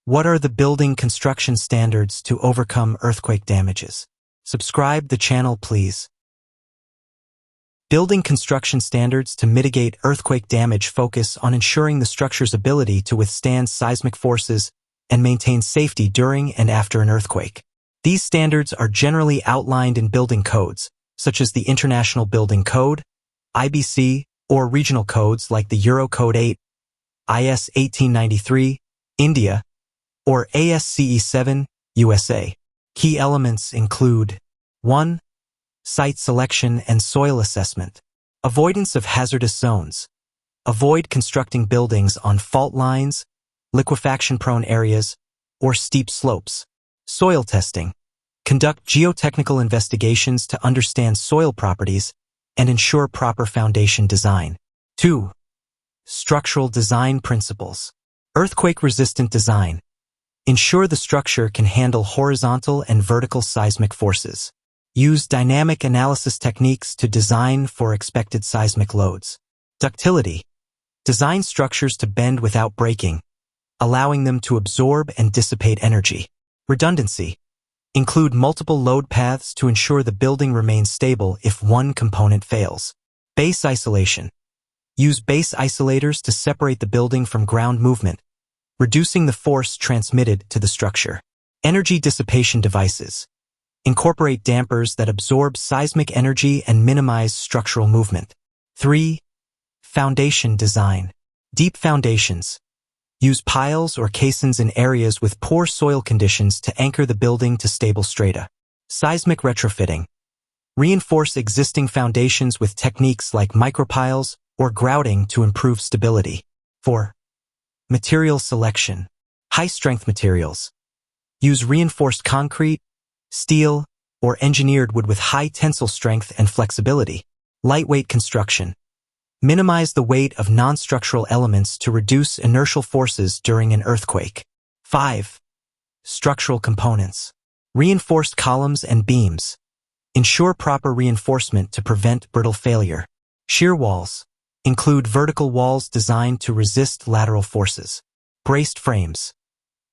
What are the building construction standards to overcome earthquake damages? Subscribe the channel, please. Building construction standards to mitigate earthquake damage focus on ensuring the structure's ability to withstand seismic forces and maintain safety during and after an earthquake. These standards are generally outlined in building codes, such as the International Building Code, IBC, or regional codes like the Euro Code 8, IS 1893, India, or ASCE 7, USA. Key elements include 1. Site selection and soil assessment. Avoidance of hazardous zones. Avoid constructing buildings on fault lines, liquefaction-prone areas, or steep slopes. Soil testing. Conduct geotechnical investigations to understand soil properties and ensure proper foundation design. 2. Structural design principles. Earthquake-resistant design. Ensure the structure can handle horizontal and vertical seismic forces. Use dynamic analysis techniques to design for expected seismic loads. Ductility. Design structures to bend without breaking, allowing them to absorb and dissipate energy. Redundancy. Include multiple load paths to ensure the building remains stable if one component fails. Base isolation. Use base isolators to separate the building from ground movement, reducing the force transmitted to the structure. Energy dissipation devices. Incorporate dampers that absorb seismic energy and minimize structural movement. 3. Foundation design. Deep foundations. Use piles or caissons in areas with poor soil conditions to anchor the building to stable strata. Seismic retrofitting. Reinforce existing foundations with techniques like micropiles or grouting to improve stability. 4. Material selection. High-strength materials. Use reinforced concrete, steel, or engineered wood with high tensile strength and flexibility. Lightweight construction. Minimize the weight of non-structural elements to reduce inertial forces during an earthquake. 5. Structural components. Reinforced columns and beams. Ensure proper reinforcement to prevent brittle failure. Shear walls. Include vertical walls designed to resist lateral forces. Braced frames.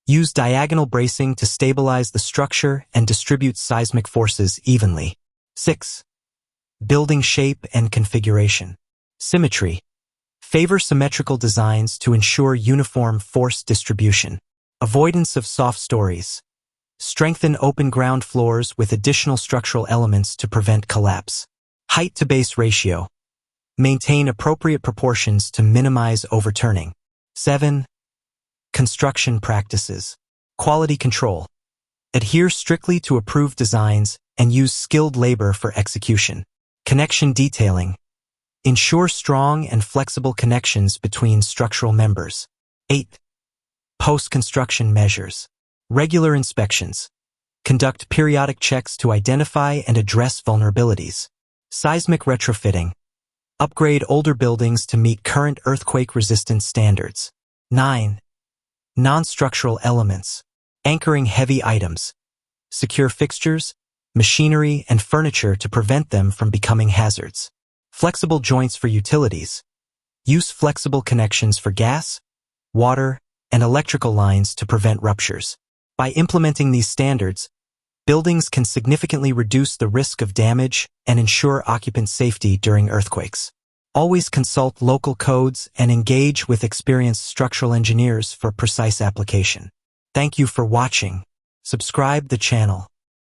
Use diagonal bracing to stabilize the structure and distribute seismic forces evenly. 6. Building shape and configuration. Symmetry. Favor symmetrical designs to ensure uniform force distribution. Avoidance of soft stories. Strengthen open ground floors with additional structural elements to prevent collapse. Height to base ratio. Maintain appropriate proportions to minimize overturning. 7. Construction practices. Quality control. Adhere strictly to approved designs and use skilled labor for execution. Connection detailing. Ensure strong and flexible connections between structural members. 8. Post-construction measures. Regular inspections. Conduct periodic checks to identify and address vulnerabilities. Seismic retrofitting. Upgrade older buildings to meet current earthquake-resistant standards. 9. Non-structural elements. Anchoring heavy items. Secure fixtures, machinery, and furniture to prevent them from becoming hazards. Flexible joints for utilities. Use flexible connections for gas, water, and electrical lines to prevent ruptures. By implementing these standards, buildings can significantly reduce the risk of damage and ensure occupant safety during earthquakes. Always consult local codes and engage with experienced structural engineers for precise application. Thank you for watching. Subscribe the channel.